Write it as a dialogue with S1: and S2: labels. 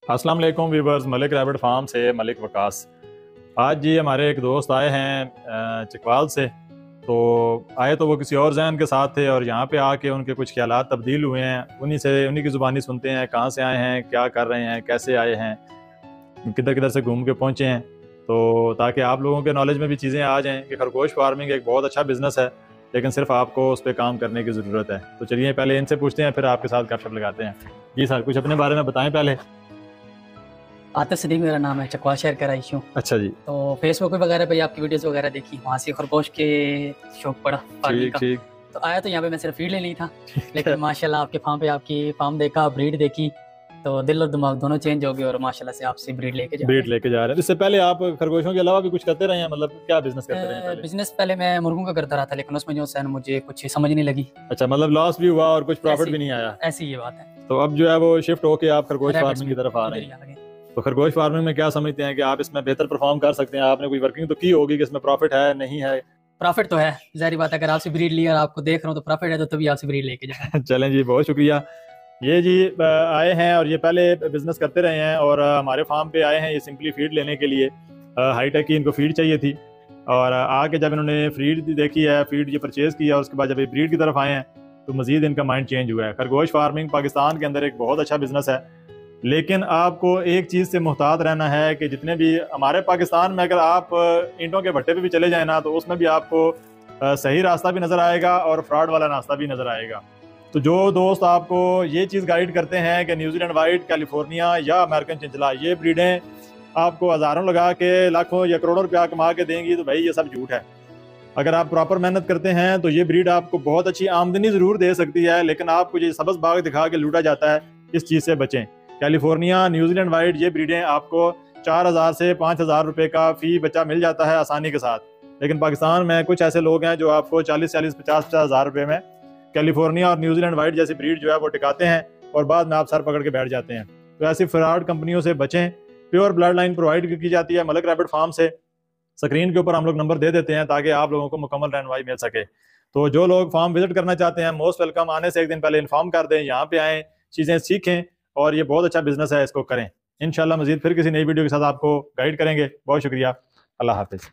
S1: السلام علیکم ویورز، ملک rabbit form سے ملک وقاص۔ آج جی ہمارے ایک دوست آئے ہیں چکوال سے، تو آئے تو وہ کسی اور ذہن کے ساتھ تھے، اور یہاں پہ آ کے ان کے کچھ خیالات تبدیل ہوئے ہیں۔ انہی کی زبانی سنتے ہیں، کہاں سے آئے ہیں، کیا کر رہے ہیں، کیسے آئے ہیں، کدھر کدھر سے گھوم کے پہنچے ہیں، تو تاکہ آپ لوگوں کے نالج میں بھی چیزیں آ جائیں کہ خرگوش فارمنگ ایک بہت اچھا بزنس ہے، لیکن صرف آپ کو اس پہ کام کرنے کی ضرورت ہے۔ تو چلیے پہلے ان سے پوچھتے ہیں، پھر آپ کے ساتھ گپ شپ لگاتے ہیں۔ جی سر، کچھ اپنے بارے میں بتائیں پہلے۔
S2: عاطف صدیق میرا نام ہے، چکوال شہر کا رہائشی ہوں۔
S1: اچھا جی،
S2: تو فیس بک وغیرہ پہ آپ کی ویڈیوز وغیرہ دیکھی، وہاں سے خرگوش کے شوق پڑا فارمنگ کا۔
S1: ٹھیک
S2: تو آیا تو یہاں پہ میں صرف فیڈ لینی تھا، لیکن ماشاءاللہ آپ کے فارم پہ آپ کی فارم دیکھا، بریڈ دیکھی، تو دل اور دماغ دونوں چینج ہو گئے، اور ماشاءاللہ سے آپ سے بریڈ لے کے جا
S1: رہے ہیں۔ اس سے پہلے آپ خرگوشوں کے علاوہ بھی کچھ کرتے رہے ہیں، مطلب کیا بزنس کرتے رہے ہیں پہلے؟
S2: بزنس پہلے میں مرغوں کا کرتا رہا تھا، لیکن اس میں جو ہے مجھے کچھ سمجھ نہیں لگی۔
S1: اچھا، مطلب لاس بھی ہوا اور کچھ پروفٹ بھی نہیں آیا،
S2: ایسی یہ بات ہے۔
S1: تو اب جو ہے وہ شفٹ ہو کے آپ خرگوش فارمنگ کی طرف آ رہے ہیں۔ تو خرگوش فارمنگ میں کیا سمجھتے ہیں کہ آپ اس میں بہتر پرفارم کر سکتے ہیں؟ آپ نے کوئی ورکنگ تو کی ہوگی کہ اس میں پروفٹ ہے نہیں ہے؟
S2: پروفٹ تو ہے، ظاہری بات ہے، اگر آپ سے بریڈ لیا اور آپ کو دیکھ رہا ہوں تو پروفٹ ہے، تو تبھی آپ سے بریڈ لے کے جائیں۔
S1: چلیں جی، بہت شکریہ۔ یہ جی آئے ہیں اور یہ پہلے بزنس کرتے رہے ہیں، اور ہمارے فارم پہ آئے ہیں یہ سمپلی فیڈ لینے کے لیے۔ ہائی ٹیک کی ان کو فیڈ چاہیے تھی، اور آ کے جب انہوں نے فیڈ دیکھی ہے، فیڈ یہ پرچیز کیا، اس کے بعد جب یہ بریڈ کی طرف آئے ہیں تو مزید ان کا مائنڈ چینج ہوا ہے۔ خرگوش فارمنگ پاکستان کے اندر ایک بہت اچھا بزنس ہے، لیکن آپ کو ایک چیز سے محتاط رہنا ہے کہ جتنے بھی ہمارے پاکستان میں، اگر آپ اینٹوں کے بھٹے پہ بھی چلے جائیں نا، تو اس میں بھی آپ کو صحیح راستہ بھی نظر آئے گا اور فراڈ والا راستہ بھی نظر آئے گا۔ تو جو دوست آپ کو یہ چیز گائیڈ کرتے ہیں کہ نیوزی لینڈ وائٹ، کیلیفورنیا یا امریکن چنچلا یہ بریڈیں آپ کو ہزاروں لگا کے لاکھوں یا کروڑوں روپیہ کما کے دیں گی، تو بھائی یہ سب جھوٹ ہے۔ اگر آپ پراپر محنت کرتے ہیں تو یہ بریڈ آپ کو بہت اچھی آمدنی ضرور دے سکتی ہے، لیکن آپ کو یہ سبز باغ دکھا کے لوٹا جاتا ہے، اس چیز سے بچیں۔ کیلیفورنیا، نیوزی لینڈ وائٹ یہ بریڈیں آپ کو 4,000 سے 5,000 روپے کا فی بچہ مل جاتا ہے آسانی کے ساتھ، لیکن پاکستان میں کچھ ایسے لوگ ہیں جو آپ کو 40,000 50 ہزار روپے میں کیلیفورنیا اور نیوزی لینڈ وائٹ جیسی بریڈ جو ہے وہ ٹکاتے ہیں، اور بعد میں آپ سر پکڑ کے بیٹھ جاتے ہیں۔ تو ایسی فراڈ کمپنیوں سے بچیں۔ پیور بلڈ لائن پرووائڈ کی جاتی ہے ملک ریبٹ فارم سے۔ اسکرین کے اوپر ہم لوگ نمبر دے دیتے ہیں تاکہ آپ لوگوں کو مکمل رہنمائی مل سکے۔ تو جو لوگ فارم وزٹ کرنا چاہتے ہیں، موسٹ ویلکم۔ آنے سے ایک دن پہلے انفارم کر دیں، یہاں پہ آئیں، چیزیں سیکھیں، اور یہ بہت اچھا بزنس ہے، اس کو کریں۔ انشاءاللہ مزید پھر کسی نئی ویڈیو کے ساتھ آپ کو گائیڈ کریں گے۔ بہت شکریہ، اللہ حافظ۔